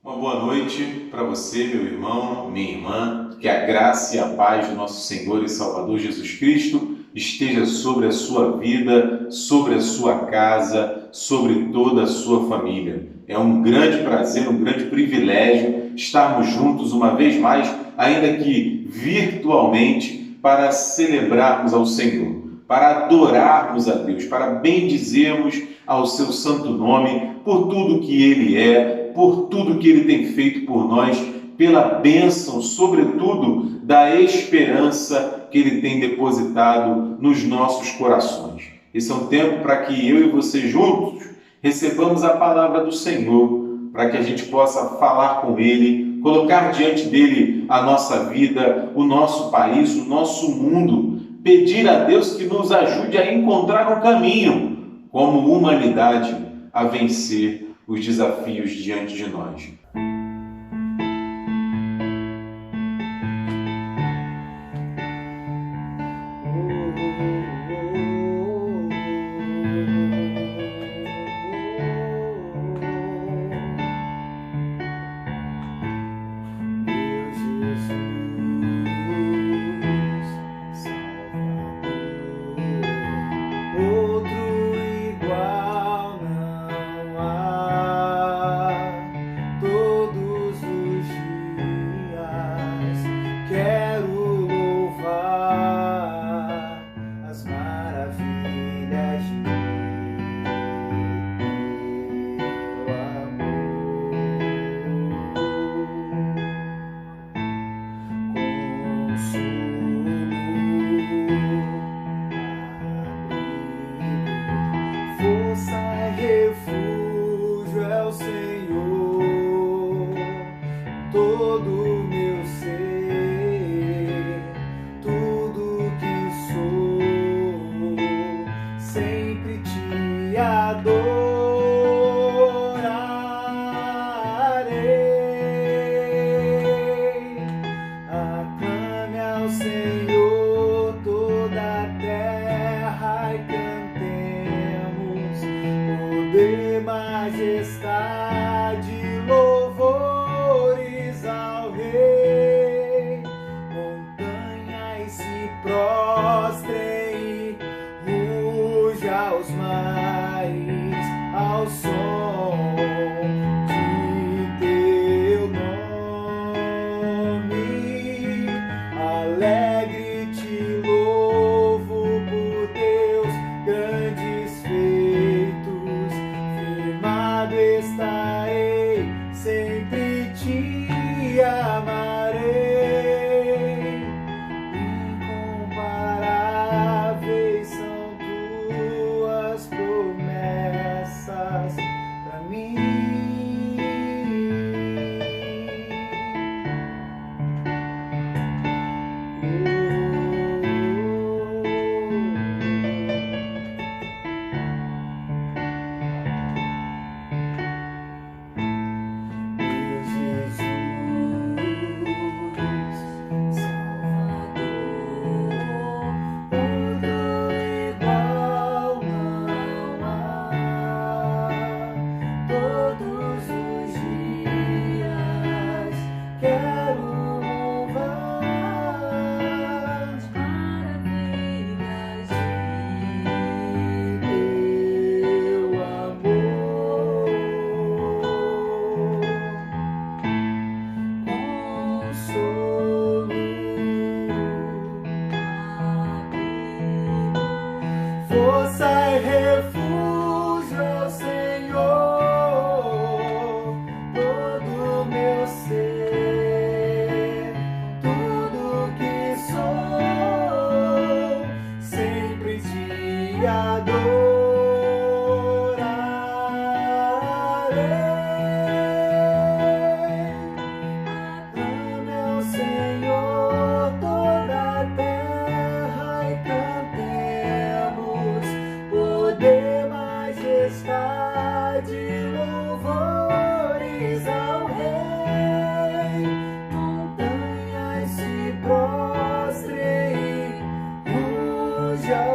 Uma boa noite para você, meu irmão, minha irmã. Que a graça e a paz do nosso Senhor e Salvador Jesus Cristo esteja sobre a sua vida, sobre a sua casa, sobre toda a sua família. É um grande prazer, um grande privilégio estarmos juntos uma vez mais, ainda que virtualmente, para celebrarmos ao Senhor, para adorarmos a Deus, para bendizermos ao seu santo nome por tudo que Ele é, por tudo que Ele tem feito por nós, pela bênção, sobretudo, da esperança que Ele tem depositado nos nossos corações. Esse é um tempo para que eu e você juntos recebamos a palavra do Senhor, para que a gente possa falar com Ele, colocar diante dEle a nossa vida, o nosso país, o nosso mundo, pedir a Deus que nos ajude a encontrar um caminho, como humanidade, a vencer os desafios diante de nós.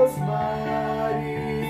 Aos mares.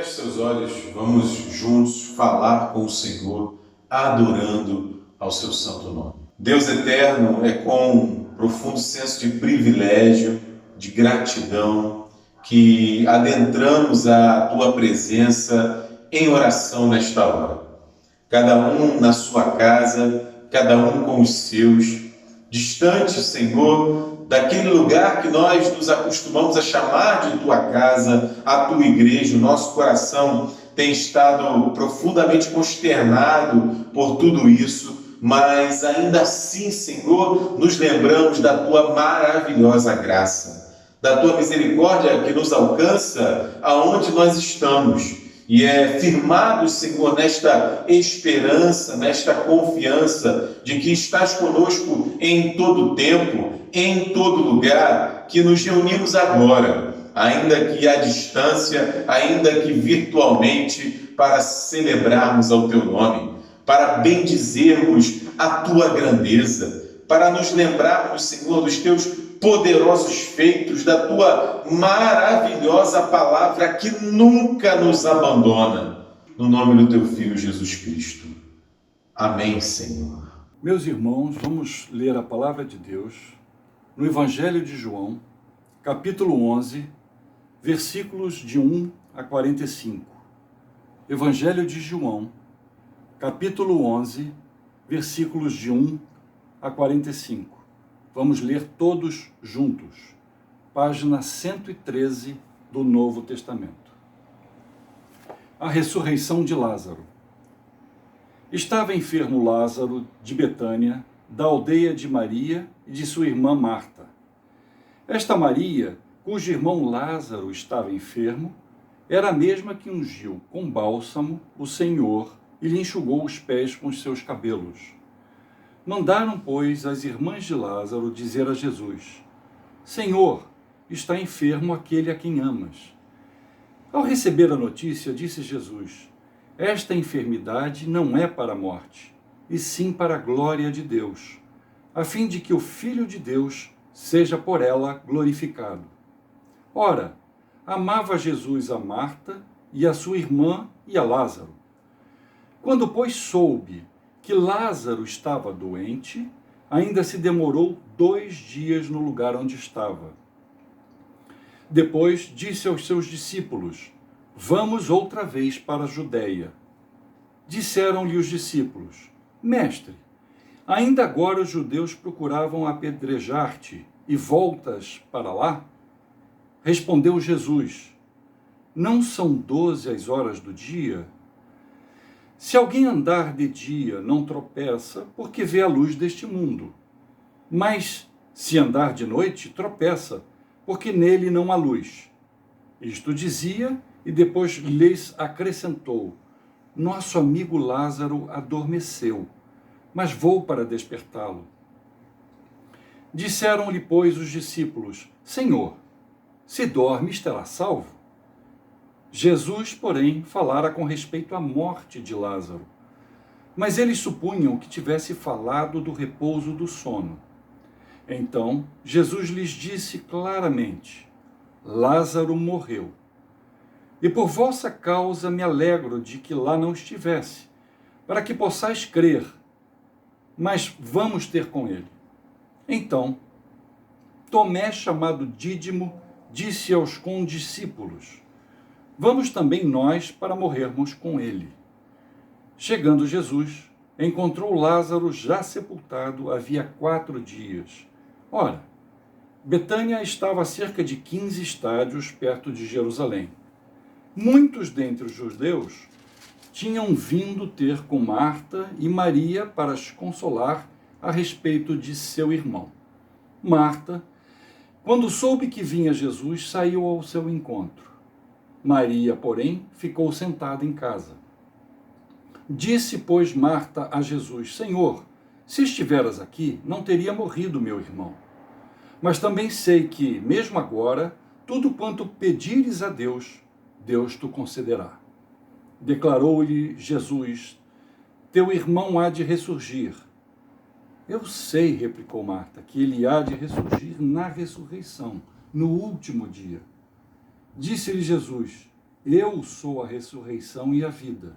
Feche seus olhos, vamos juntos falar com o Senhor, adorando ao seu santo nome. Deus eterno, é com um profundo senso de privilégio, de gratidão, que adentramos a tua presença em oração nesta hora. Cada um na sua casa, cada um com os seus, distante, Senhor, daquele lugar que nós nos acostumamos a chamar de tua casa, a tua igreja. O nosso coração tem estado profundamente consternado por tudo isso, mas ainda assim, Senhor, nos lembramos da tua maravilhosa graça, da tua misericórdia que nos alcança aonde nós estamos. E é firmado, Senhor, nesta esperança, nesta confiança de que estás conosco em todo tempo, em todo lugar, que nos reunimos agora, ainda que à distância, ainda que virtualmente, para celebrarmos ao teu nome, para bendizermos a tua grandeza, para nos lembrarmos, Senhor, dos teus poderosos feitos, da tua maravilhosa palavra que nunca nos abandona. No nome do teu Filho Jesus Cristo. Amém, Senhor. Meus irmãos, vamos ler a palavra de Deus no Evangelho de João, capítulo 11, versículos de 1 a 45. Evangelho de João, capítulo 11, versículos de 1 a 45. Vamos ler todos juntos. Página 113 do Novo Testamento. A ressurreição de Lázaro. Estava enfermo Lázaro de Betânia, da aldeia de Maria e de sua irmã Marta. Esta Maria, cujo irmão Lázaro estava enfermo, era a mesma que ungiu com bálsamo o Senhor e lhe enxugou os pés com os seus cabelos. Mandaram, pois, as irmãs de Lázaro dizer a Jesus: Senhor, está enfermo aquele a quem amas. Ao receber a notícia, disse Jesus: Esta enfermidade não é para a morte, e sim para a glória de Deus, a fim de que o Filho de Deus seja por ela glorificado. Ora, amava Jesus a Marta e a sua irmã e a Lázaro. Quando, pois, soube que Lázaro estava doente, ainda se demorou 2 dias no lugar onde estava. Depois disse aos seus discípulos: Vamos outra vez para a Judeia. Disseram-lhe os discípulos: Mestre, ainda agora os judeus procuravam apedrejar-te e voltas para lá? Respondeu Jesus: Não são 12 as horas do dia? Se alguém andar de dia, não tropeça, porque vê a luz deste mundo. Mas, se andar de noite, tropeça, porque nele não há luz. Isto dizia, e depois lhes acrescentou: Nosso amigo Lázaro adormeceu, mas vou para despertá-lo. Disseram-lhe, pois, os discípulos: Senhor, se dorme, estará salvo. Jesus, porém, falara com respeito à morte de Lázaro. Mas eles supunham que tivesse falado do repouso do sono. Então, Jesus lhes disse claramente: Lázaro morreu. E por vossa causa me alegro de que lá não estivesse, para que possais crer. Mas vamos ter com ele. Então, Tomé, chamado Dídimo, disse aos condiscípulos: Vamos também nós para morrermos com ele. Chegando Jesus, encontrou Lázaro já sepultado havia 4 dias. Ora, Betânia estava a cerca de 15 estádios perto de Jerusalém. Muitos dentre os judeus tinham vindo ter com Marta e Maria para as consolar a respeito de seu irmão. Marta, quando soube que vinha Jesus, saiu ao seu encontro. Maria, porém, ficou sentada em casa. Disse, pois, Marta a Jesus: Senhor, se estiveras aqui, não teria morrido meu irmão. Mas também sei que, mesmo agora, tudo quanto pedires a Deus, Deus te concederá. Declarou-lhe Jesus: Teu irmão há de ressurgir. Eu sei, replicou Marta, que ele há de ressurgir na ressurreição, no último dia. Disse-lhe Jesus: Eu sou a ressurreição e a vida.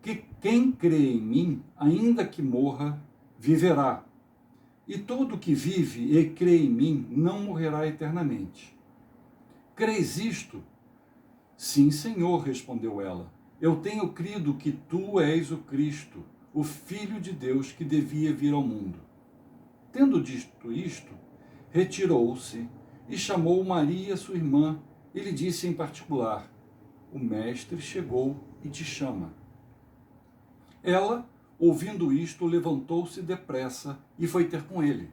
Que quem crê em mim, ainda que morra, viverá. E todo que vive e crê em mim não morrerá eternamente. Crês isto? Sim, Senhor, respondeu ela. Eu tenho crido que tu és o Cristo, o Filho de Deus que devia vir ao mundo. Tendo dito isto, retirou-se e chamou Maria, sua irmã, e lhe disse em particular: o Mestre chegou e te chama. Ela, ouvindo isto, levantou-se depressa e foi ter com ele.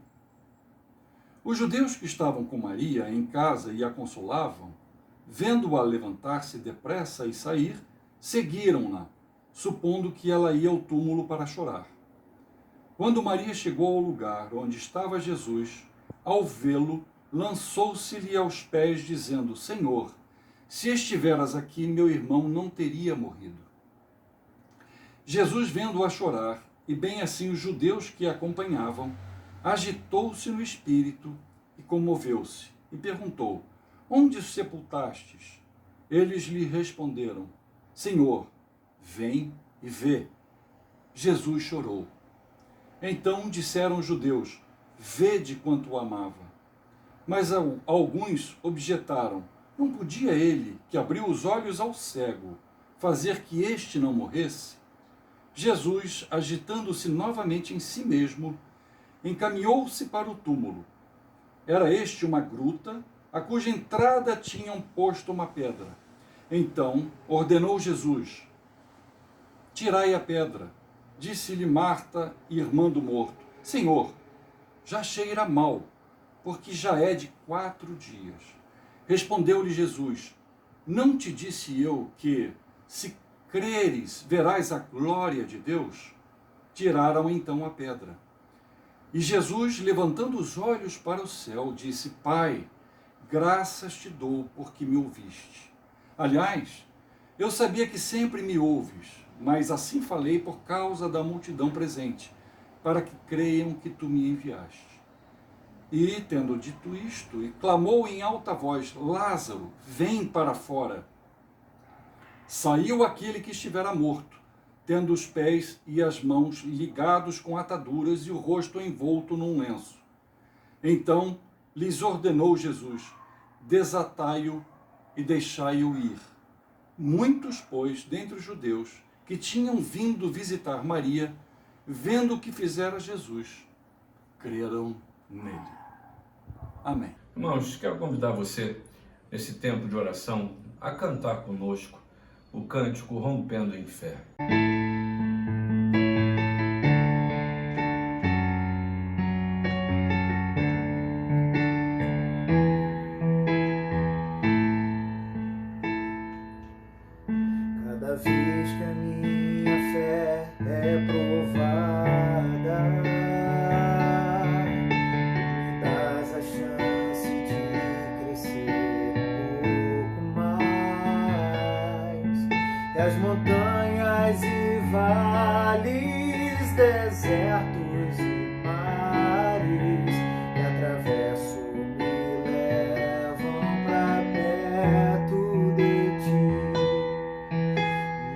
Os judeus que estavam com Maria em casa e a consolavam, vendo-a levantar-se depressa e sair, seguiram-na, supondo que ela ia ao túmulo para chorar. Quando Maria chegou ao lugar onde estava Jesus, ao vê-lo, lançou-se-lhe aos pés, dizendo: Senhor, se estiveras aqui, meu irmão não teria morrido. Jesus, vendo-a chorar, e bem assim os judeus que a acompanhavam, agitou-se no espírito e comoveu-se, e perguntou: onde o sepultastes? Eles lhe responderam: Senhor, vem e vê. Jesus chorou. Então disseram os judeus: vede quanto o amava. Mas alguns objetaram: não podia ele, que abriu os olhos ao cego, fazer que este não morresse? Jesus, agitando-se novamente em si mesmo, encaminhou-se para o túmulo. Era este uma gruta, a cuja entrada tinham posto uma pedra. Então ordenou Jesus: tirai a pedra. Disse-lhe Marta, irmã do morto: Senhor, já cheira mal, porque já é de 4 dias. Respondeu-lhe Jesus: não te disse eu que, se creres, verás a glória de Deus? Tiraram então a pedra. E Jesus, levantando os olhos para o céu, disse: Pai, graças te dou porque me ouviste. Aliás, eu sabia que sempre me ouves, mas assim falei por causa da multidão presente, para que creiam que tu me enviaste. E, tendo dito isto, e clamou em alta voz: Lázaro, vem para fora. Saiu aquele que estivera morto, tendo os pés e as mãos ligados com ataduras e o rosto envolto num lenço. Então lhes ordenou Jesus: desatai-o e deixai-o ir. Muitos, pois, dentre os judeus que tinham vindo visitar Maria, vendo o que fizera Jesus, creram nele. Amém. Irmãos, quero convidar você, nesse tempo de oração, a cantar conosco o cântico Rompendo em Fé. Cada vez que a minha fé é provada, me dás a chance de crescer um pouco mais. E as montanhas e vales, desertos e mares que atravesso me levam pra perto de ti.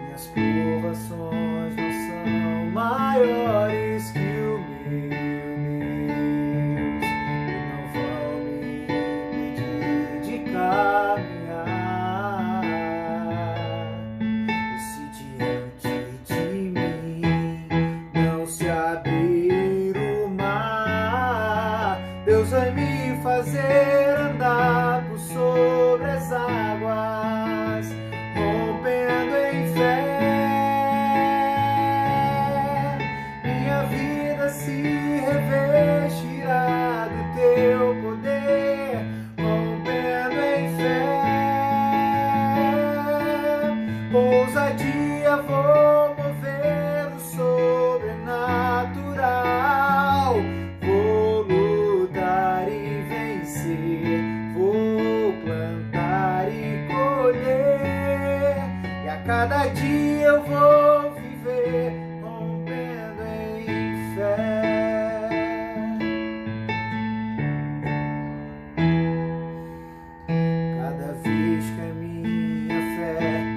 Minhas provações não são maiores que o meu Deus, e não vão me impedir de caminhar. E se diante de mim não se abrir o mar, Deus vai me fazer andar por sobre as águas, rompendo em fé. Minha vida se revestirá do teu poder, rompendo em fé. Com ousadia vou mover o sobrenatural, vou lutar e vencer, vou plantar e colher, e a cada dia eu vou viver rompendo em fé. Cada vez que a minha fé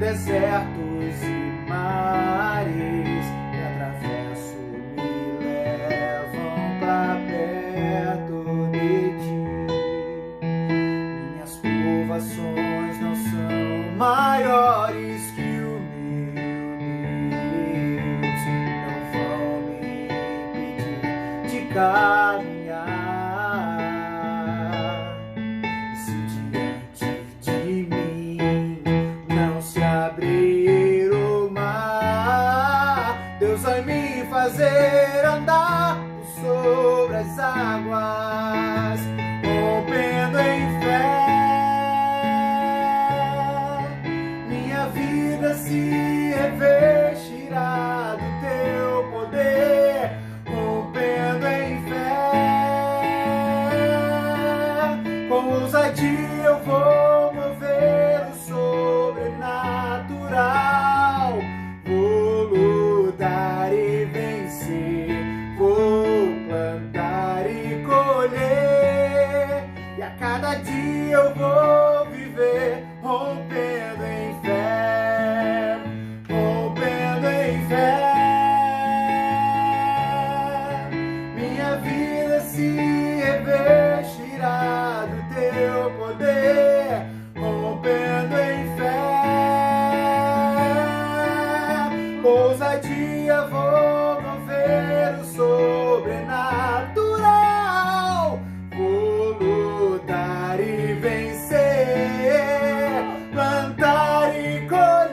desertos e mares que atravesso me levam pra perto de ti. Minhas provações não são maiores que o Deus, não vão me impedir de caminhar. Se diante de mim não se abrir o mar, Deus vai me fazer andar sobre as águas, rompendo em fé. Minha vida se revestirá do teu poder, rompendo em fé. Com ousadia eu vou mover o sobrenatural, vou lutar e vencer, vou plantar e colher, e a cada dia eu vou viver rompendo em fé, rompendo em fé. Minha vida se revestirá do teu poder, rompendo em fé. Com ousadia vou mover o sobrenatural, vou lutar e vencer, plantar e colher.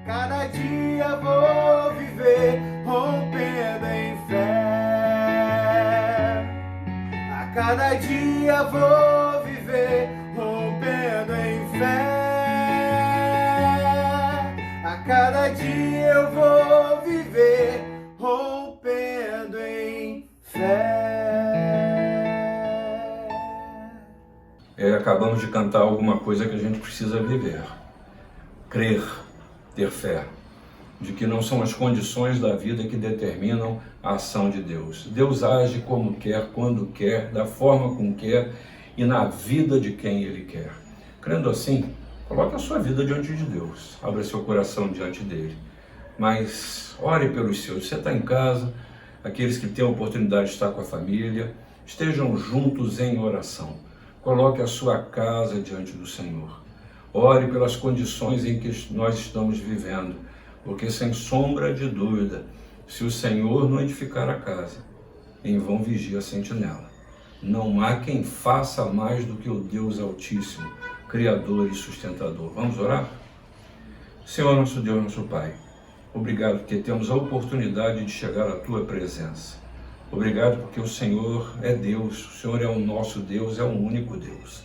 Cada dia vou viver rompendo em fé. A cada dia vou viver rompendo em fé. A cada dia eu vou viver rompendo em fé. Acabamos de cantar alguma coisa que a gente precisa viver. Crer, ter fé, de que não são as condições da vida que determinam a ação de Deus. Deus age como quer, quando quer, da forma como quer e na vida de quem Ele quer. Crendo assim, coloque a sua vida diante de Deus, abra seu coração diante dele, mas ore pelos seus. Você está em casa, aqueles que têm a oportunidade de estar com a família, estejam juntos em oração. Coloque a sua casa diante do Senhor. Ore pelas condições em que nós estamos vivendo, porque sem sombra de dúvida, se o Senhor não edificar a casa, em vão vigia a sentinela. Não há quem faça mais do que o Deus Altíssimo, Criador e Sustentador. Vamos orar? Senhor, nosso Deus, nosso Pai, obrigado porque temos a oportunidade de chegar à Tua presença. Obrigado porque o Senhor é Deus, o Senhor é o nosso Deus, é o único Deus.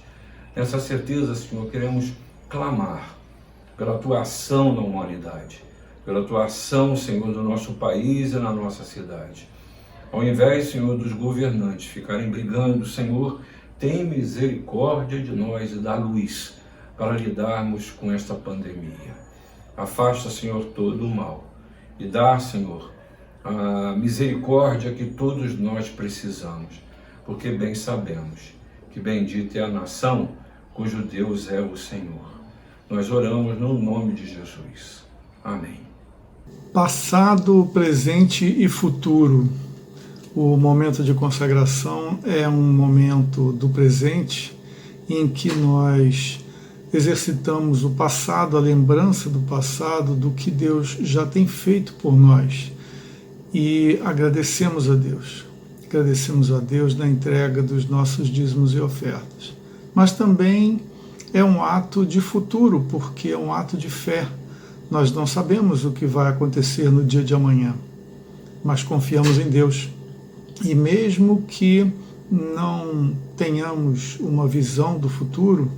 Nessa certeza, Senhor, queremos clamar pela Tua ação na humanidade, pela Tua ação, Senhor, no nosso país e na nossa cidade. Ao invés, Senhor, dos governantes ficarem brigando, Senhor, tem misericórdia de nós e dá luz para lidarmos com esta pandemia. Afasta, Senhor, todo o mal e dá, Senhor, a misericórdia que todos nós precisamos, porque bem sabemos que bendita é a nação cujo Deus é o Senhor. Nós oramos no nome de Jesus. Amém. Passado, presente e futuro. O momento de consagração é um momento do presente em que nós exercitamos o passado, a lembrança do passado, do que Deus já tem feito por nós. E agradecemos a Deus. Agradecemos a Deus na entrega dos nossos dízimos e ofertas. Mas também é um ato de futuro, porque é um ato de fé. Nós não sabemos o que vai acontecer no dia de amanhã, mas confiamos em Deus. E mesmo que não tenhamos uma visão do futuro,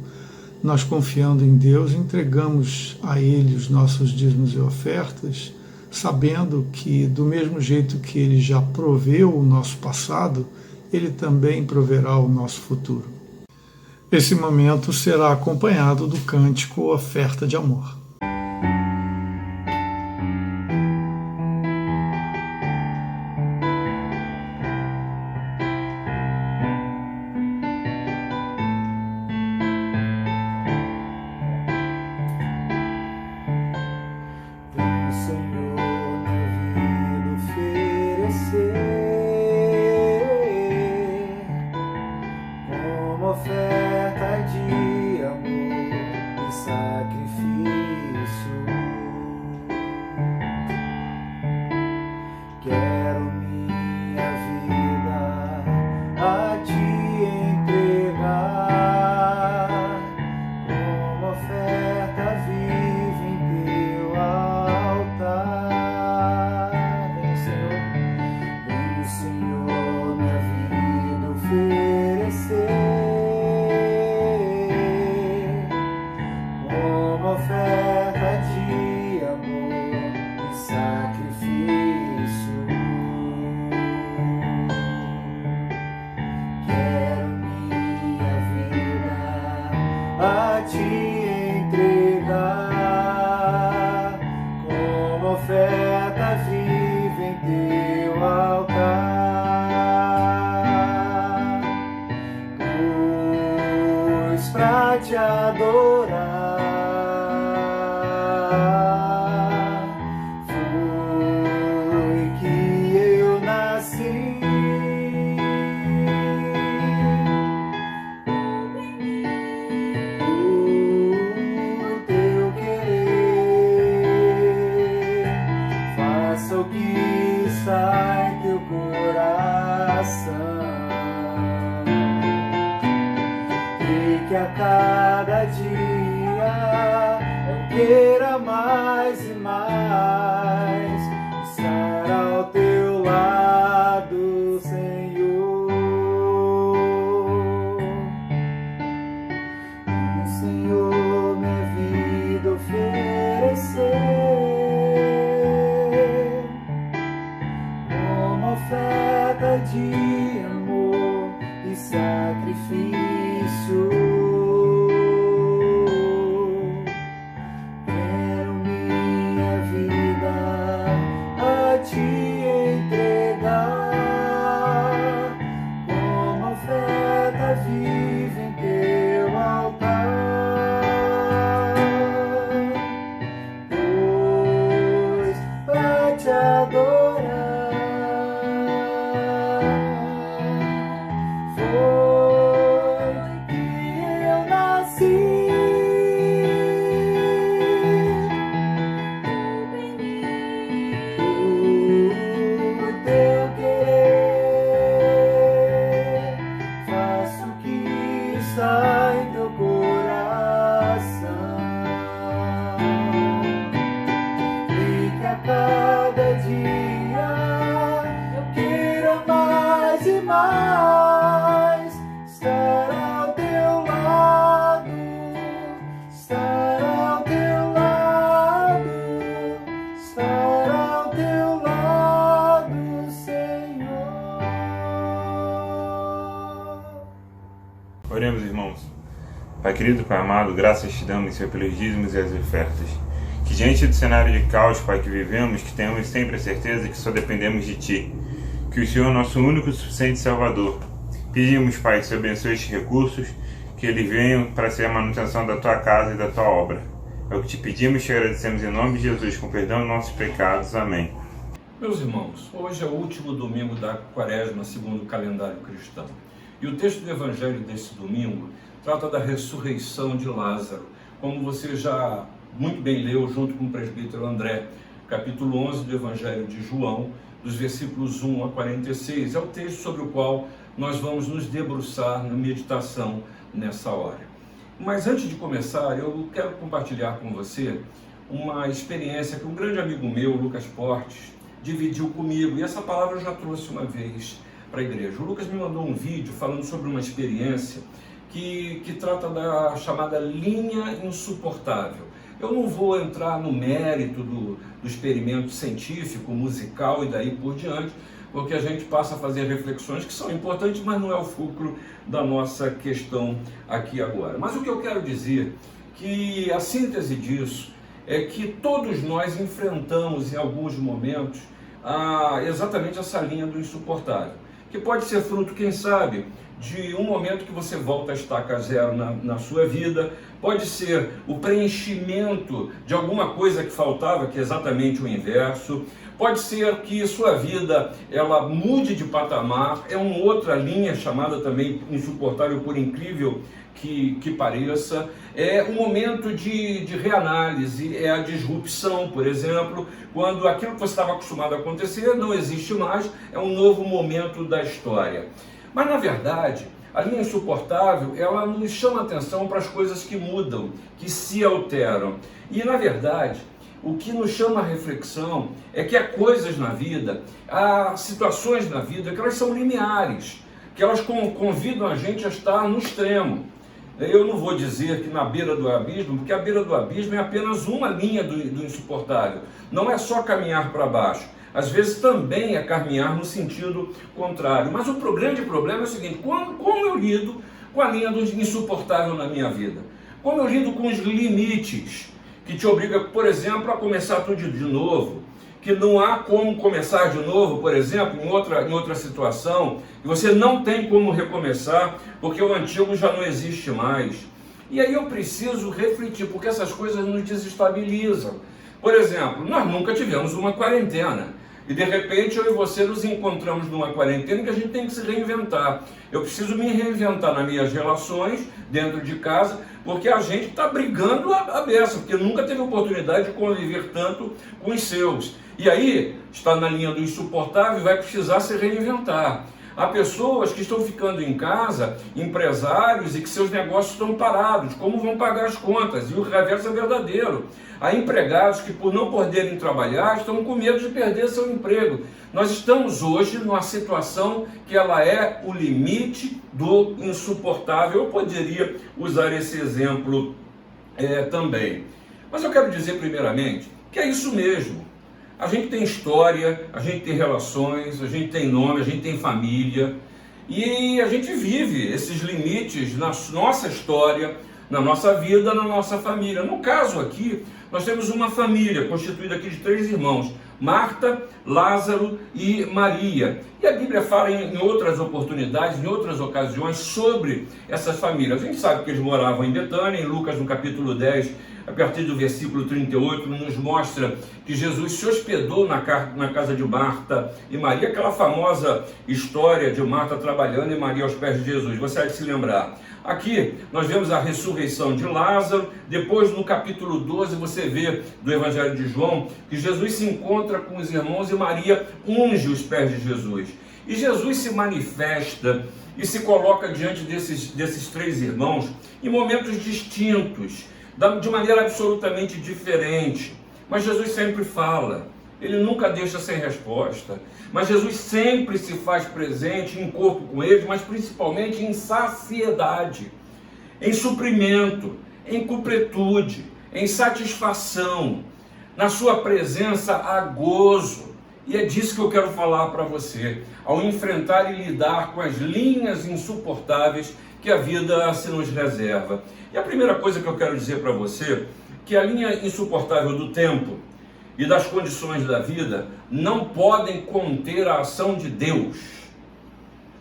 nós, confiando em Deus, entregamos a Ele os nossos dízimos e ofertas, sabendo que, do mesmo jeito que Ele já proveu o nosso passado, Ele também proverá o nosso futuro. Esse momento será acompanhado do cântico Oferta de Amor. como oferta de amor e sacrifício. Quero minha vida a te entregar, como oferta viva em teu altar, pois pra te adorar foi que eu nasci. O teu querer, faça o que está em teu coração, e que a cada dia eu queira mais e mais estar ao teu lado, Senhor. O Senhor, minha vida oferecer como oferta de amor e sacrifício. Quero minha vida a te entregar, como oferta viva em teu altar, pois pra te adorar foi que eu nasci. O teu querer, faça o que está em teu coração, e que a cada dia eu queira mais e mais estar ao teu lado, estar ao teu lado, estar ao teu lado, Senhor. Oremos, irmãos. Pai querido, Pai amado, graças te damos, Senhor, pelos dízimos e as ofertas. Que diante do cenário de caos, Pai, que vivemos, que tenhamos sempre a certeza que só dependemos de Ti. Que o Senhor é nosso único e suficiente Salvador. Pedimos, Pai, que o Senhor abençoe estes recursos, que eles venham para ser a manutenção da Tua casa e da Tua obra. É o que te pedimos e te agradecemos em nome de Jesus, com perdão dos nossos pecados. Amém. Meus irmãos, hoje é o último domingo da Quaresma segundo o calendário cristão. E o texto do Evangelho desse domingo trata da ressurreição de Lázaro, como você já muito bem leu junto com o presbítero André, capítulo 11 do Evangelho de João, dos versículos 1 a 46. É o texto sobre o qual nós vamos nos debruçar na meditação nessa hora. Mas antes de começar, eu quero compartilhar com você uma experiência que um grande amigo meu, Lucas Portes, dividiu comigo, e essa palavra eu já trouxe uma vez para a igreja. O Lucas me mandou um vídeo falando sobre uma experiência que trata da chamada linha insuportável. Eu não vou entrar no mérito do experimento científico, musical e daí por diante, porque a gente passa a fazer reflexões que são importantes, mas não é o fulcro da nossa questão aqui agora. Mas o que eu quero dizer, que a síntese disso é que todos nós enfrentamos em alguns momentos exatamente essa linha do insuportável, que pode ser fruto, quem sabe, de um momento que você volta a estaca zero na sua vida, pode ser o preenchimento de alguma coisa que faltava, que é exatamente o inverso, pode ser que sua vida ela mude de patamar, é uma outra linha chamada também insuportável, por incrível que pareça, é um momento de reanálise, é a disrupção, por exemplo, quando aquilo que você estava acostumado a acontecer não existe mais, é um novo momento da história. Mas, na verdade, a linha insuportável, ela nos chama atenção para as coisas que mudam, que se alteram. E, na verdade, o que nos chama a reflexão é que há coisas na vida, há situações na vida que elas são lineares, que elas convidam a gente a estar no extremo. Eu não vou dizer que na beira do abismo, porque a beira do abismo é apenas uma linha do insuportável. Não é só caminhar para baixo. Às vezes também é caminhar no sentido contrário. Mas o grande problema é o seguinte: como eu lido com a linha do insuportável na minha vida? Como eu lido com os limites que te obriga, por exemplo, a começar tudo de novo? Que não há como começar de novo, por exemplo, em outra situação, e você não tem como recomeçar, porque o antigo já não existe mais. E aí eu preciso refletir, porque essas coisas nos desestabilizam. Por exemplo, nós nunca tivemos uma quarentena, e de repente eu e você nos encontramos numa quarentena que a gente tem que se reinventar. Eu preciso me reinventar nas minhas relações, dentro de casa, porque a gente está brigando a beça, porque nunca teve oportunidade de conviver tanto com os seus. E aí, está na linha do insuportável e vai precisar se reinventar. Há pessoas que estão ficando em casa, empresários, e que seus negócios estão parados. Como vão pagar as contas? E o reverso é verdadeiro. Há empregados que, por não poderem trabalhar, estão com medo de perder seu emprego. Nós estamos hoje numa situação que ela é o limite do insuportável. Eu poderia usar esse exemplo também. Mas eu quero dizer primeiramente que é isso mesmo. A gente tem história, a gente tem relações, a gente tem nome, a gente tem família, e a gente vive esses limites na nossa história, na nossa vida, na nossa família. No caso aqui, nós temos uma família constituída aqui de 3 irmãos: Marta, Lázaro e Maria. E a Bíblia fala em outras oportunidades, em outras ocasiões, sobre essas famílias. A gente sabe que eles moravam em Betânia. Em Lucas, no capítulo 10, a partir do versículo 38, nos mostra que Jesus se hospedou na casa de Marta e Maria, aquela famosa história de Marta trabalhando e Maria aos pés de Jesus. Você há de se lembrar. Aqui nós vemos a ressurreição de Lázaro. Depois, no capítulo 12, você vê do Evangelho de João que Jesus se encontra com os irmãos e Maria unge os pés de Jesus. E Jesus se manifesta e se coloca diante desses 3 irmãos em momentos distintos, de maneira absolutamente diferente. Mas Jesus sempre fala, ele nunca deixa sem resposta. Mas Jesus sempre se faz presente em corpo com eles, mas principalmente em saciedade, em suprimento, em completude, em satisfação. Na sua presença há gozo. E é disso que eu quero falar para você, ao enfrentar e lidar com as linhas insuportáveis que a vida se nos reserva. E a primeira coisa que eu quero dizer para você, que a linha insuportável do tempo e das condições da vida não podem conter a ação de Deus.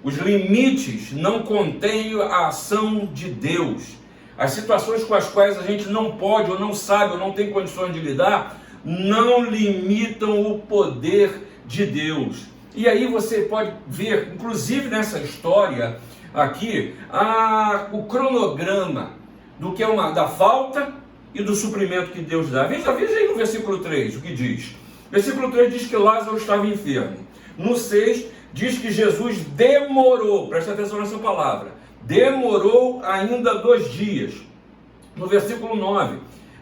Os limites não contêm a ação de Deus. As situações com as quais a gente não pode, ou não sabe, ou não tem condições de lidar, não limitam o poder de Deus. E aí você pode ver, inclusive nessa história aqui, o cronograma do que é da falta e do suprimento que Deus dá. Veja aí no versículo 3 o que diz. Versículo 3 diz que Lázaro estava enfermo. No 6 diz que Jesus demorou, presta atenção nessa palavra, demorou ainda 2 dias. No versículo 9,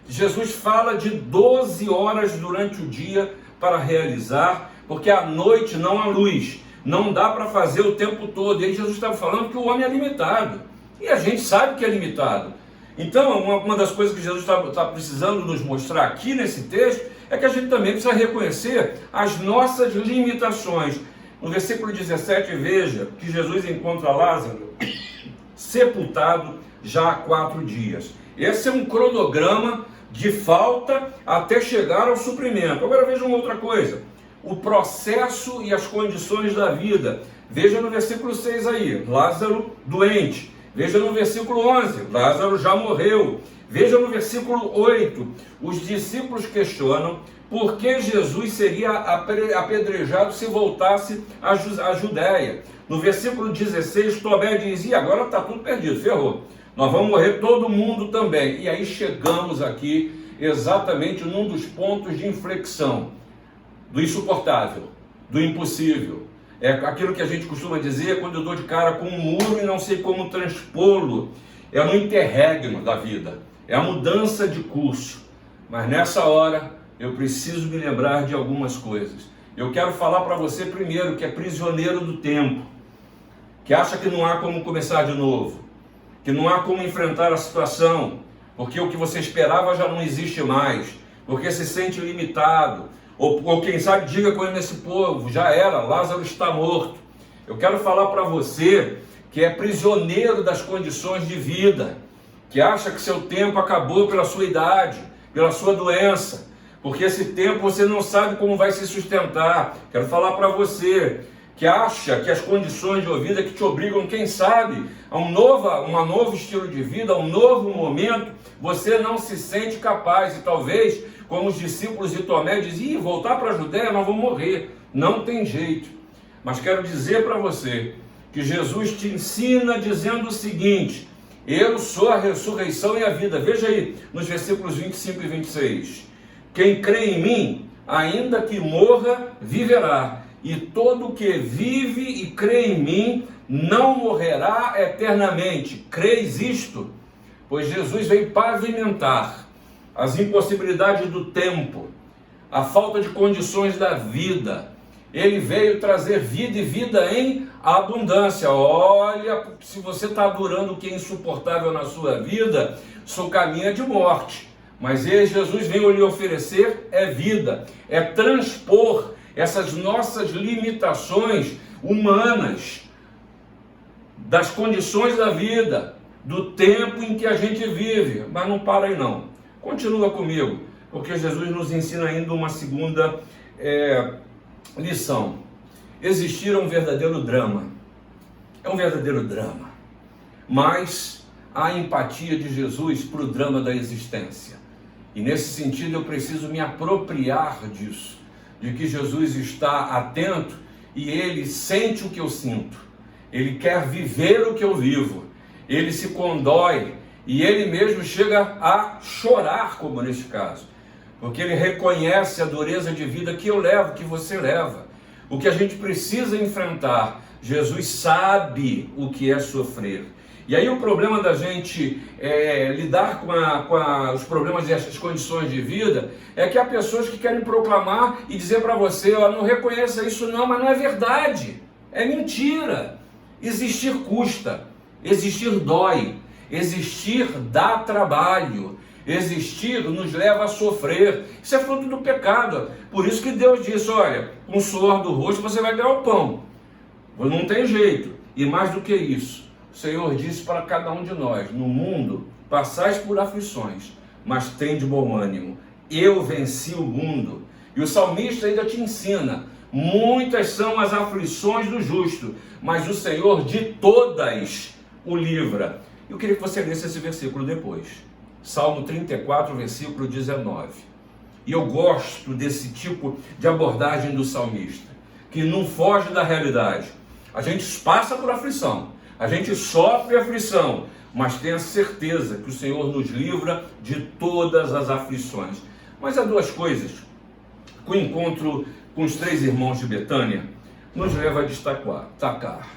Jesus fala de 12 horas durante o dia para realizar, porque à noite não há luz, não dá para fazer o tempo todo. E aí Jesus estava falando que o homem é limitado, e a gente sabe que é limitado. Então, uma das coisas que Jesus está precisando nos mostrar aqui nesse texto é que a gente também precisa reconhecer as nossas limitações. No versículo 17, veja que Jesus encontra Lázaro sepultado já há 4 dias. Esse é um cronograma de falta até chegar ao suprimento. Agora veja uma outra coisa, o processo e as condições da vida. Veja no versículo 6 aí, Lázaro doente. Veja no versículo 11, Lázaro já morreu. Veja no versículo 8, os discípulos questionam por que Jesus seria apedrejado se voltasse à Judéia. No versículo 16, Tomé diz, e agora está tudo perdido, ferrou. Nós vamos morrer todo mundo também. E aí chegamos aqui exatamente num dos pontos de inflexão do insuportável, do impossível. É aquilo que a gente costuma dizer quando eu dou de cara com um muro e não sei como transpô-lo. É no interregno da vida, é a mudança de curso. Mas nessa hora eu preciso me lembrar de algumas coisas. Eu quero falar para você primeiro que é prisioneiro do tempo, que acha que não há como começar de novo, que não há como enfrentar a situação, porque o que você esperava já não existe mais, porque se sente limitado, ou quem sabe diga com esse povo, já era, Lázaro está morto. Eu quero falar para você que é prisioneiro das condições de vida, que acha que seu tempo acabou pela sua idade, pela sua doença, porque esse tempo você não sabe como vai se sustentar. Quero falar para você que acha que as condições de vida que te obrigam, quem sabe, a um novo estilo de vida, a um novo momento, você não se sente capaz, e talvez, como os discípulos de Tomé diziam, voltar para a Judéia, nós vamos morrer, não tem jeito. Mas quero dizer para você que Jesus te ensina dizendo o seguinte: eu sou a ressurreição e a vida. Veja aí nos versículos 25 e 26. Quem crê em mim, ainda que morra, viverá. E todo que vive e crê em mim não morrerá eternamente. Creis isto? Pois Jesus veio pavimentar as impossibilidades do tempo, a falta de condições da vida. Ele veio trazer vida e vida em abundância. Olha, se você está durando o que é insuportável na sua vida, seu caminho é de morte. Mas Jesus veio lhe oferecer vida, é transpor essas nossas limitações humanas, das condições da vida, do tempo em que a gente vive. Mas não para aí não, continua comigo, porque Jesus nos ensina ainda uma segunda lição. Existir é um verdadeiro drama, mas há empatia de Jesus para o drama da existência, e nesse sentido eu preciso me apropriar disso, de que Jesus está atento e ele sente o que eu sinto, ele quer viver o que eu vivo, ele se condói e ele mesmo chega a chorar, como neste caso, porque ele reconhece a dureza de vida que eu levo, que você leva, o que a gente precisa enfrentar. Jesus sabe o que é sofrer. E aí o problema da gente lidar com os problemas dessas condições de vida é que há pessoas que querem proclamar e dizer para você, não reconheça isso não, mas não é verdade, é mentira. Existir custa, existir dói, existir dá trabalho, existir nos leva a sofrer. Isso é fruto do pecado. Por isso que Deus disse, olha, com o suor do rosto você vai ganhar o pão. Não tem jeito. E mais do que isso, o Senhor disse para cada um de nós, no mundo passais por aflições, mas tem de bom ânimo. Eu venci o mundo. E o salmista ainda te ensina, muitas são as aflições do justo, mas o Senhor de todas o livra. Eu queria que você lesse esse versículo depois. Salmo 34, versículo 19. E eu gosto desse tipo de abordagem do salmista, que não foge da realidade. A gente passa por aflição, a gente sofre aflição, mas tenha certeza que o Senhor nos livra de todas as aflições. Mas há duas coisas que o encontro com os 3 irmãos de Betânia nos leva a destacar.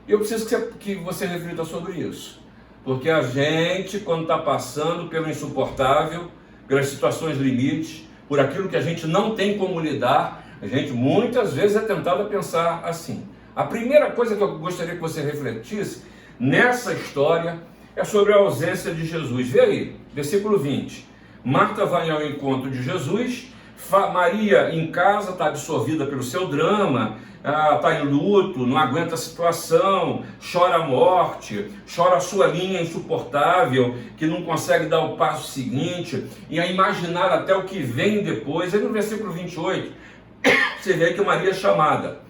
Eu preciso que você reflita sobre isso, porque a gente, quando está passando pelo insuportável, pelas situações limites, por aquilo que a gente não tem como lidar, a gente muitas vezes é tentado a pensar assim. A primeira coisa que eu gostaria que você refletisse nessa história é sobre a ausência de Jesus. Vê aí, versículo 20. Marta vai ao encontro de Jesus, Maria em casa está absorvida pelo seu drama, está em luto, não aguenta a situação, chora a morte, chora a sua linha insuportável, que não consegue dar o passo seguinte, e a imaginar até o que vem depois. Aí no versículo 28, você vê que Maria é chamada,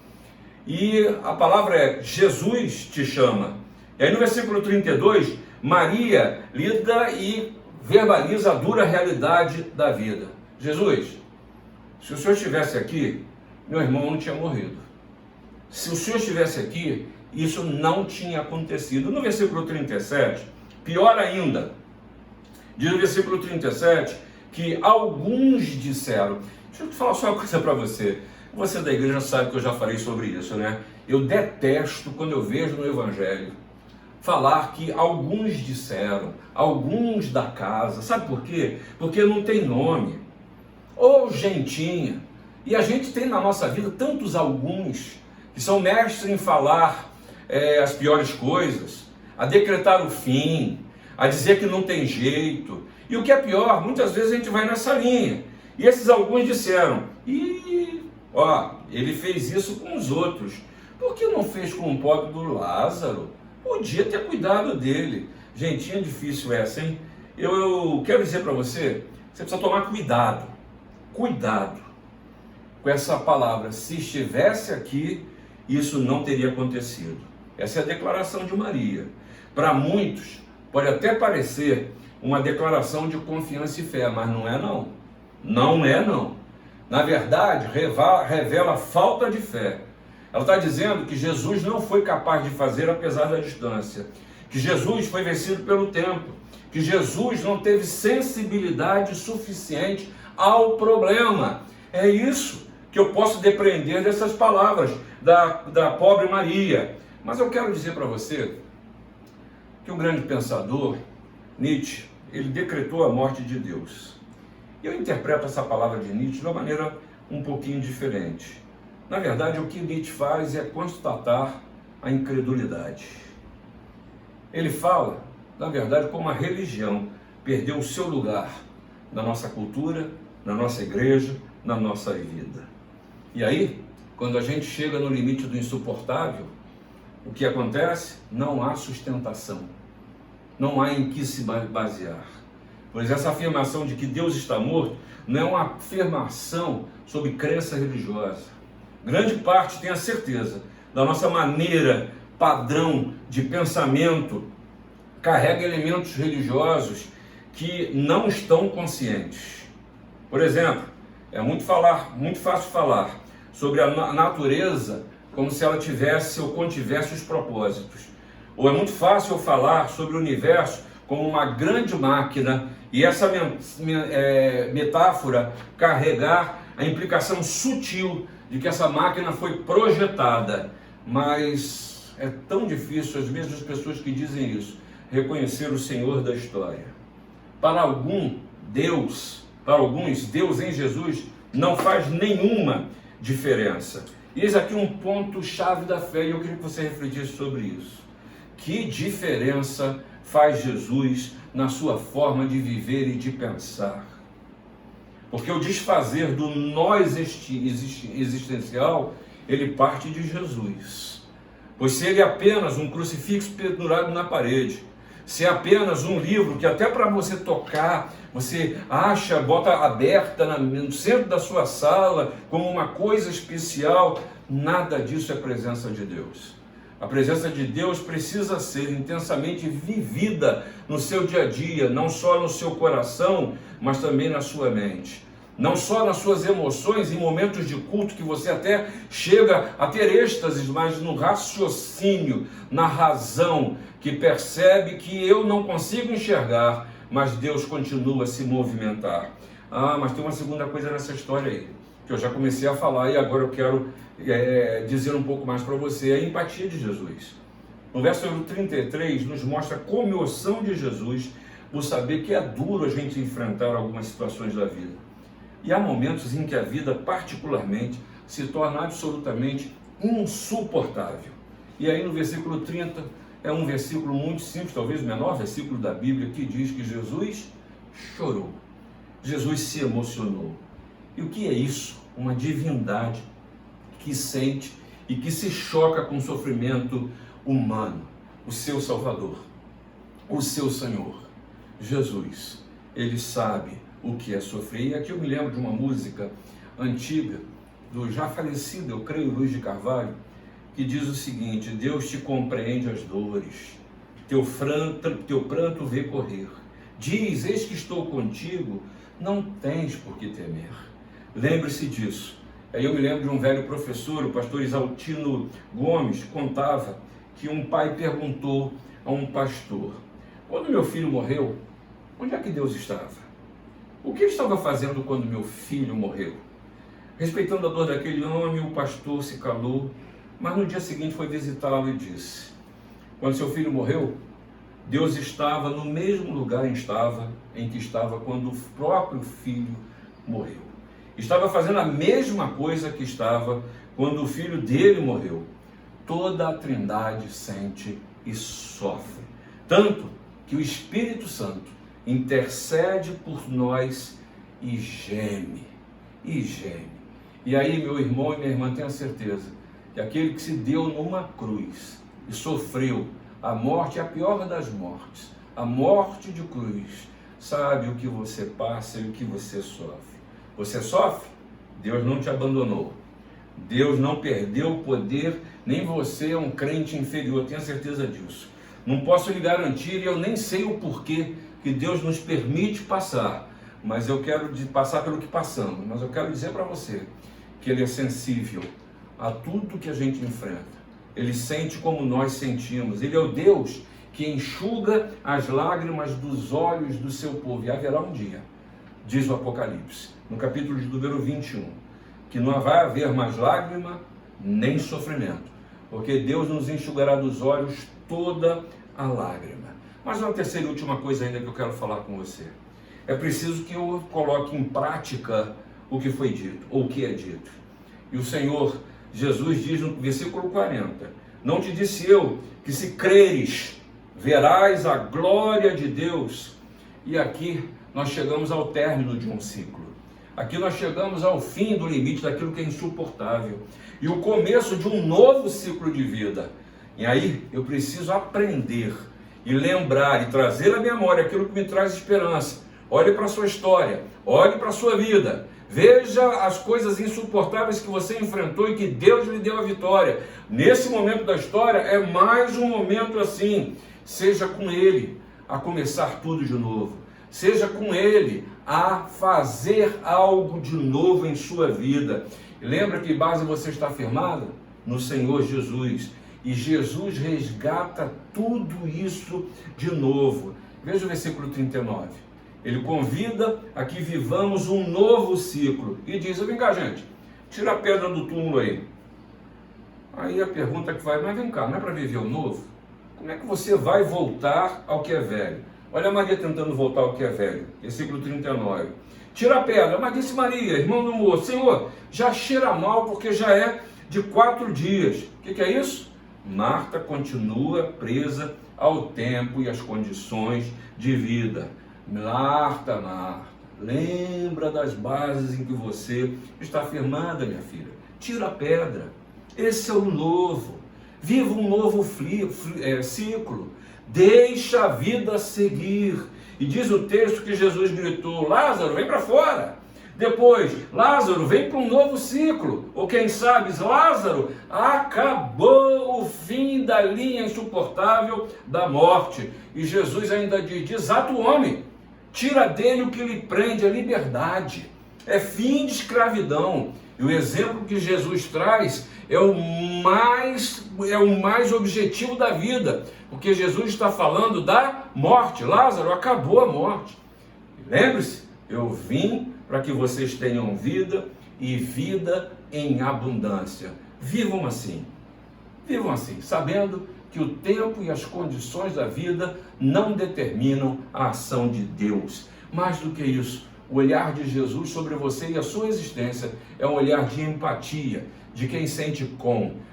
e a palavra é, Jesus te chama. E aí no versículo 32, Maria lida e verbaliza a dura realidade da vida. Jesus, se o Senhor estivesse aqui, meu irmão não tinha morrido. Se o Senhor estivesse aqui, isso não tinha acontecido. No versículo 37, pior ainda, diz no versículo 37, que alguns disseram, deixa eu te falar só uma coisa para você, você da igreja sabe que eu já falei sobre isso, né? Eu detesto quando eu vejo no Evangelho falar que alguns disseram, alguns da casa, sabe por quê? Porque não tem nome, ou gentinha, e a gente tem na nossa vida tantos alguns, que são mestres em falar as piores coisas. a decretar o fim, a dizer que não tem jeito. E o que é pior, muitas vezes a gente vai nessa linha. E esses alguns disseram, ele fez isso com os outros. Por que não fez com o pobre do Lázaro? Podia ter cuidado dele. Gentinha difícil essa, hein? Eu quero dizer para você, você precisa tomar cuidado com essa palavra. Se estivesse aqui, isso não teria acontecido. Essa é a declaração de Maria. Para muitos, pode até parecer uma declaração de confiança e fé, mas não é não. Não é não. Na verdade, revela falta de fé. Ela está dizendo que Jesus não foi capaz de fazer apesar da distância. Que Jesus foi vencido pelo tempo. Que Jesus não teve sensibilidade suficiente ao problema. É isso que eu posso depreender dessas palavras da pobre Maria. Mas eu quero dizer para você que um grande pensador, Nietzsche, ele decretou a morte de Deus. E eu interpreto essa palavra de Nietzsche de uma maneira um pouquinho diferente. Na verdade, o que Nietzsche faz é constatar a incredulidade. Ele fala, na verdade, como a religião perdeu o seu lugar na nossa cultura, na nossa igreja, na nossa vida. E aí, quando a gente chega no limite do insuportável, o que acontece? Não há sustentação. Não há em que se basear. Pois essa afirmação de que Deus está morto não é uma afirmação sobre crença religiosa. Grande parte, tenha certeza, da nossa maneira padrão de pensamento carrega elementos religiosos que não estão conscientes. Por exemplo, é muito fácil falar sobre a natureza como se ela tivesse ou contivesse os propósitos. Ou é muito fácil eu falar sobre o universo como uma grande máquina e essa metáfora carregar a implicação sutil de que essa máquina foi projetada. Mas é tão difícil, as mesmas pessoas que dizem isso, reconhecer o Senhor da história. Para alguns, Deus em Jesus não faz nenhuma diferença. E eis aqui um ponto-chave da fé, e eu queria que você refletisse sobre isso. Que diferença faz Jesus na sua forma de viver e de pensar? Porque o desfazer do nós existencial, ele parte de Jesus. Pois se ele é apenas um crucifixo pendurado na parede, se é apenas um livro que até para você tocar, você acha, bota aberta no centro da sua sala como uma coisa especial, nada disso é presença de Deus. A presença de Deus precisa ser intensamente vivida no seu dia a dia, não só no seu coração, mas também na sua mente. Não só nas suas emoções, em momentos de culto que você até chega a ter êxtases, mas no raciocínio, na razão, que percebe que eu não consigo enxergar, mas Deus continua a se movimentar. Mas tem uma segunda coisa nessa história aí, que eu já comecei a falar e agora eu quero dizer um pouco mais para você, a empatia de Jesus. No verso 33 nos mostra a comoção de Jesus por saber que é duro a gente enfrentar algumas situações da vida. E há momentos em que a vida particularmente se torna absolutamente insuportável. E aí no versículo 30 é um versículo muito simples, talvez o menor versículo da Bíblia, que diz que Jesus chorou. Jesus se emocionou. E o que é isso? Uma divindade que sente e que se choca com o sofrimento humano. O seu Salvador, o seu Senhor, Jesus, ele sabe o que é sofrer. E aqui eu me lembro de uma música antiga, do já falecido, eu creio, Luiz de Carvalho, que diz o seguinte: Deus te compreende as dores, teu pranto vê correr. Diz, eis que estou contigo, não tens por que temer. Lembre-se disso. Aí eu me lembro de um velho professor, o pastor Isaltino Gomes, contava que um pai perguntou a um pastor: quando meu filho morreu, onde é que Deus estava? O que ele estava fazendo quando meu filho morreu? Respeitando a dor daquele homem, o pastor se calou, mas no dia seguinte foi visitá-lo e disse: quando seu filho morreu, Deus estava no mesmo lugar em que estava quando o próprio filho morreu. Estava fazendo a mesma coisa que estava quando o filho dele morreu. Toda a Trindade sente e sofre. tanto que o Espírito Santo intercede por nós e geme, e geme. E aí, meu irmão e minha irmã, tenha certeza que aquele que se deu numa cruz e sofreu a morte, a pior das mortes, a morte de cruz, sabe o que você passa e o que você sofre. Você sofre? Deus não te abandonou. Deus não perdeu o poder, nem você é um crente inferior, tenha certeza disso. Não posso lhe garantir, e eu nem sei o porquê que Deus nos permite passar, mas eu quero passar pelo que passamos, mas eu quero dizer para você que Ele é sensível a tudo que a gente enfrenta. Ele sente como nós sentimos. Ele é o Deus que enxuga as lágrimas dos olhos do seu povo. E haverá um dia, diz o Apocalipse, no capítulo de número 21, que não vai haver mais lágrima nem sofrimento, porque Deus nos enxugará dos olhos toda a lágrima. Mas uma terceira e última coisa ainda que eu quero falar com você. É preciso que eu coloque em prática o que foi dito, ou o que é dito. E o Senhor Jesus diz no versículo 40, não te disse eu que se creres, verás a glória de Deus. E aqui nós chegamos ao término de um ciclo. Aqui nós chegamos ao fim do limite daquilo que é insuportável. E o começo de um novo ciclo de vida. E aí eu preciso aprender e lembrar e trazer à memória aquilo que me traz esperança. Olhe para a sua história, olhe para a sua vida. Veja as coisas insuportáveis que você enfrentou e que Deus lhe deu a vitória. Nesse momento da história é mais um momento assim. Seja com Ele a começar tudo de novo. Seja com Ele a fazer algo de novo em sua vida. Lembra que base você está firmada? No Senhor Jesus. E Jesus resgata tudo isso de novo. Veja o versículo 39. Ele convida a que vivamos um novo ciclo. E diz, vem cá gente, tira a pedra do túmulo aí. Aí a pergunta que vai, mas vem cá, não é para viver o novo? Como é que você vai voltar ao que é velho? Olha a Maria tentando voltar ao que é velho. Versículo 39. Tira a pedra, mas disse Maria, irmão do moço, Senhor, já cheira mal porque já é de 4 dias. O que é isso? Marta continua presa ao tempo e às condições de vida. Marta, lembra das bases em que você está firmada, minha filha. Tira a pedra. Esse é o novo. Viva um novo ciclo. Deixa a vida seguir. E diz o texto que Jesus gritou, Lázaro, vem para fora. Depois, Lázaro, vem para um novo ciclo. Ou quem sabe, Lázaro, acabou o fim da linha insuportável da morte. E Jesus ainda diz, desata o homem. Tira dele o que lhe prende, a liberdade. É fim de escravidão. E o exemplo que Jesus traz é o mais objetivo da vida. Porque Jesus está falando da morte. Lázaro, acabou a morte. Lembre-se, eu vim para que vocês tenham vida e vida em abundância. Vivam assim, sabendo que o tempo e as condições da vida não determinam a ação de Deus. Mais do que isso, o olhar de Jesus sobre você e a sua existência é um olhar de empatia, de quem sente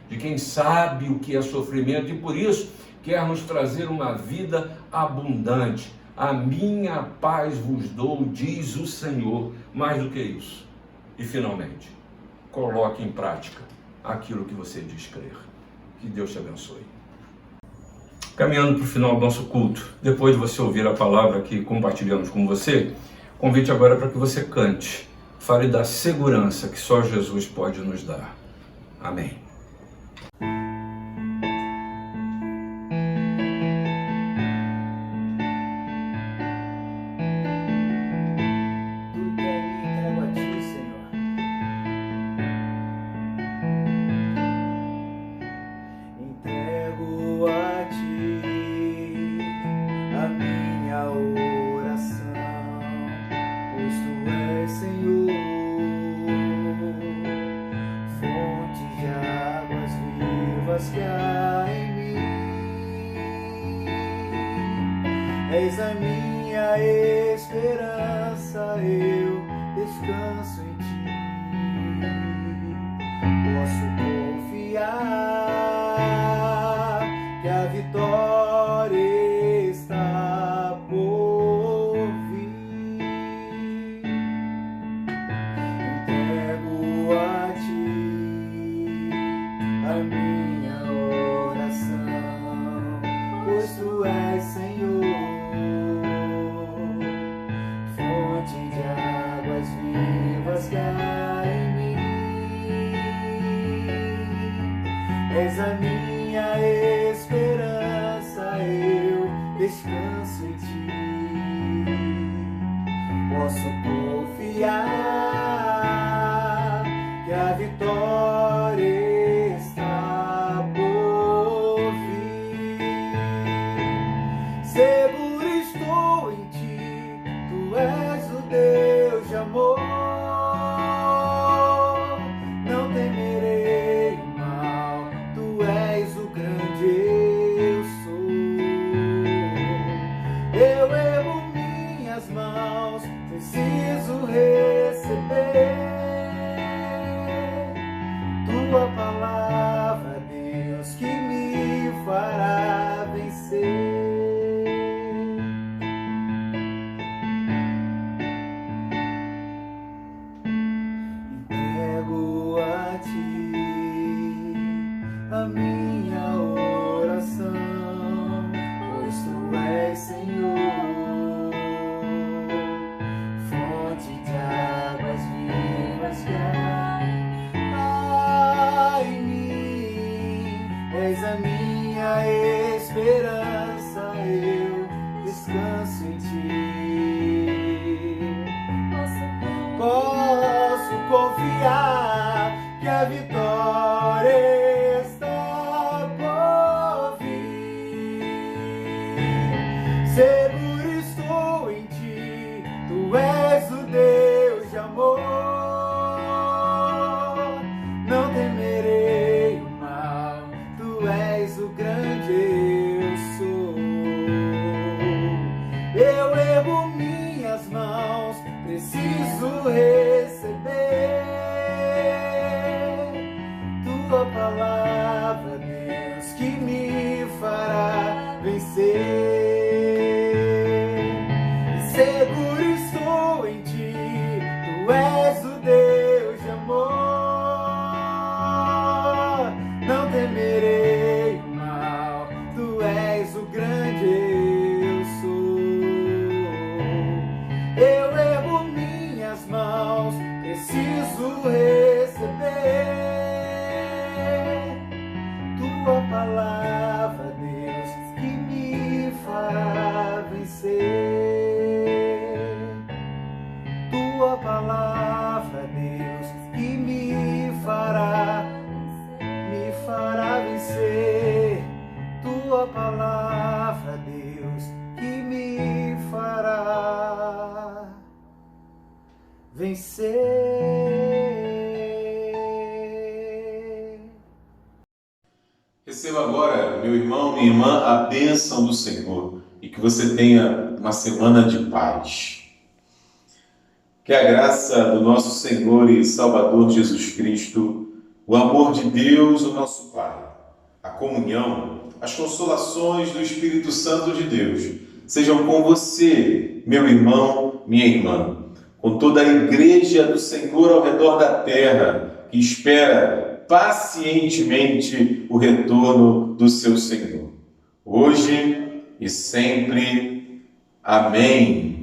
de quem sabe o que é sofrimento e por isso quer nos trazer uma vida abundante. A minha paz vos dou, diz o Senhor. Mais do que isso. E finalmente, coloque em prática aquilo que você diz crer. Que Deus te abençoe. Caminhando para o final do nosso culto, depois de você ouvir a palavra que compartilhamos com você, convite agora para que você cante. Fale da segurança que só Jesus pode nos dar. Amém. que há em mim. És a minha esperança, eu descanso em ti. Posso confiar que a vitória vivas que há em mim. És a minha esperança, eu descanso em ti. Posso confiar que a vitória está por vir. Seguro estou em ti, tu és o Deus de amor. Não temerei o mal, tu és o grande eu sou. Eu ergo minhas mãos, preciso receber tua palavra, Deus, que me fará vencer. Entrego a ti a minha oração, pois tu és Senhor, fonte de águas vivas que há em mim. És a minha esperança, eu descanso em ti. Posso confiar que a vitória está por vir. Seguro estou em ti, tu és o Deus de amor. Não temerei o mal, tu és o grande eu sou. Eu ergo minhas mãos, preciso receber tua palavra, Deus, que me fará vencer. Seguro estou em ti, tu és o Deus de amor. Não temerei o mal, tu és o grande eu sou. Eu ergo minhas mãos, preciso receber tua palavra, Deus, que me fará vencer. Tua palavra, Deus, que me fará vencer. Tua palavra, Deus, que me fará vencer. Receba agora, meu irmão, minha irmã, a bênção do Senhor e que você tenha uma semana de paz. Que a graça do nosso Senhor e Salvador Jesus Cristo, o amor de Deus, o nosso Pai, a comunhão, as consolações do Espírito Santo de Deus sejam com você, meu irmão, minha irmã, com toda a igreja do Senhor ao redor da terra, que espera pacientemente o retorno do seu Senhor, hoje e sempre. Amém.